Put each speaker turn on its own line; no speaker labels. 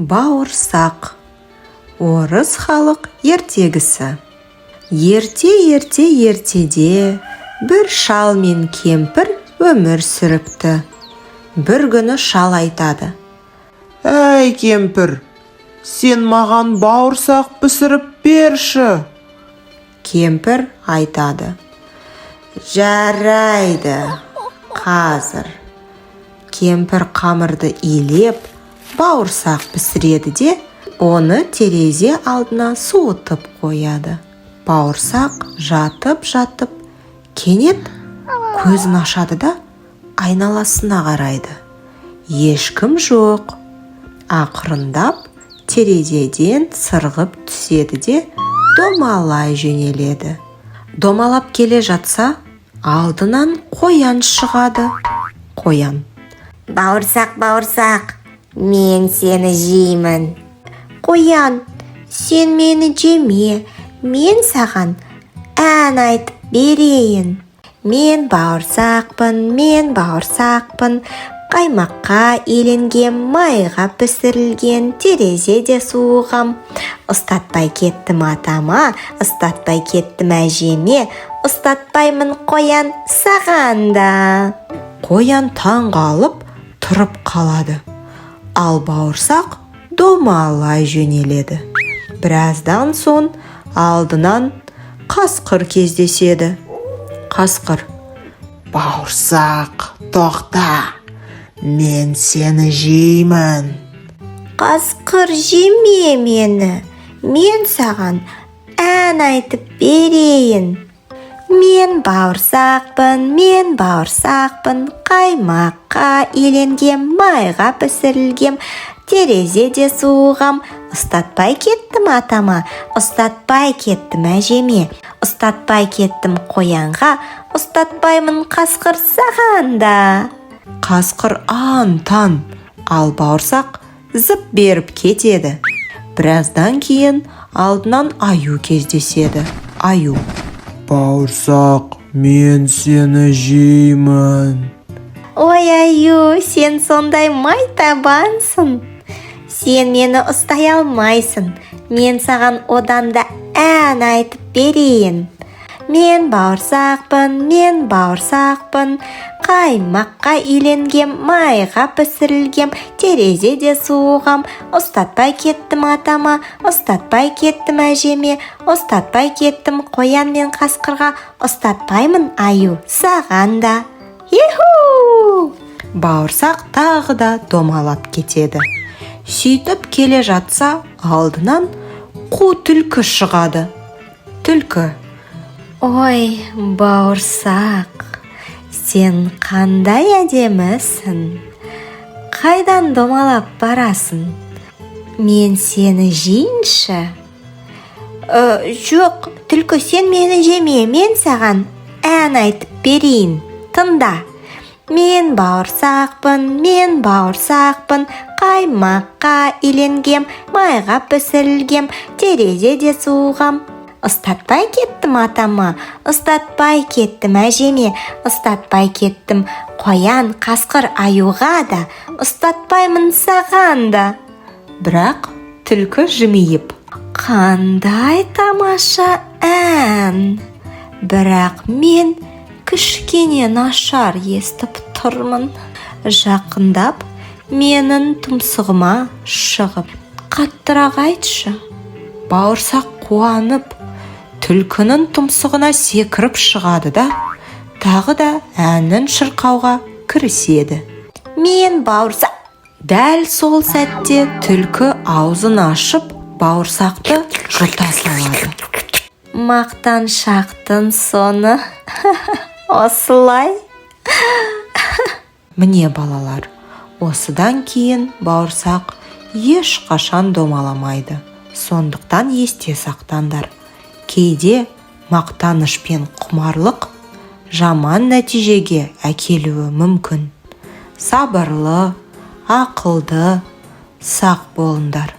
Бауырсақ. Орыс халық ертегісі. Ертеде бір шал мен кемпір өмір сүріпті. Бір күні шал айтады:
«Әй кемпір, сен маған бауырсақ пісіріп берші».
Кемпір айтады: «Жарайды, қазір». Кемпір қамырды илеп, бауырсақ пісіреді де, оны терезе алдына суытып қояды. Бауырсақ жатып, кенет көзін ашады да айналасына қарайды. Ешкім жоқ. Ақырындап терезеден сырғып түседі де домалай жөнеледі. Домалап келе жатса, алдынан қоян шығады. Қоян:
Бауырсақ, мен сені жеймін.
Қоян: сен мені жеме, мен саған ән айтып берейін. Мен бауырсақпын, қаймаққа иленгем, майға пісірілген, терезеде суығам. Ұстатпай кеттім атама, ұстатпай кеттім әжеме, ұстатпаймын қоян саған да. Қоян таңғалып тұрып қалады. Ал бауырсақ домалай жөнеледі. Біраздан соң алдынан қасқыр кездеседі. Қасқыр:
«Бауырсақ, тоқта, мен сені жеймін».
«Қасқыр, жеме мені, мен саған ән айтып берейін. Мен бауырсақпын, қаймаққа иленгем, майға пісірілгем, терезеде суығам. Ұстатпай кеттім атама, ұстатпай кеттім әжеме, ұстатпай кеттім қоянға, ұстатпаймын қасқыр саған да». Қасқыр ан-тан, ал бауырсақ зып беріп кетеді. Біраздан кейін алдынан аю кездеседі. Аю:
«Бауырсақ, мен сені жеймін».
«Ой, аю, сен сондай майтабансың. Сен мені ұстай алмайсың. Мен саған одан да ән айтып берейін. Мен бауырсақпын, қаймаққа иленгем, майға пісірілгем, терезеде суығам. Ұстатпай кеттім атама, ұстатпай кеттім әжеме, ұстатпай кеттім қоян мен қасқырға, ұстатпаймын аю саған да». Еху! Бауырсақ тағы да домалап кетеді. Сөйтіп келе жатса, алдынан қу түлкі шығады. Түлкі: «Ой, бауырсақ, сен қандай әдемісің. Қайдан домалап барасың? Мен сені жейінші». «Жоқ, түлкі, сен мені жеме, мен саған ән айтып берейін. Тыңда. Мен бауырсақпын, қаймаққа иленгем, майға пісірілгем, терезеде суығам. Ұстатпай кеттім атама, ұстатпай кеттім әжеме, ұстатпай кеттім қоян, қасқыр, аюға да, ұстатпаймын саған да». Бірақ түлкі жымиып: «Қандай тамаша ән! Бірақ мен кішкене нашар естіп тұрмын. Жақындап, менің тұмсығыма шығып, қаттырақ айтшы». Бауырсақ қуанып, түлкінің тұмсығына секіріп шығады да, тағы да әнін шырқауға кіріседі. «Мен бауырсақ». Дәл сол сәтте түлкі аузын ашып, бауырсақты жұта салады. Мақтаншақтың соңы осылай. Міне балалар, осыдан кейін бауырсақ ешқашан домаламайды. Сондықтан есте сақтаңдар. Кейде мақтаныш пен құмарлық жаман нәтижеге әкелуі мүмкін. Сабырлы, ақылды, сақ болыңдар.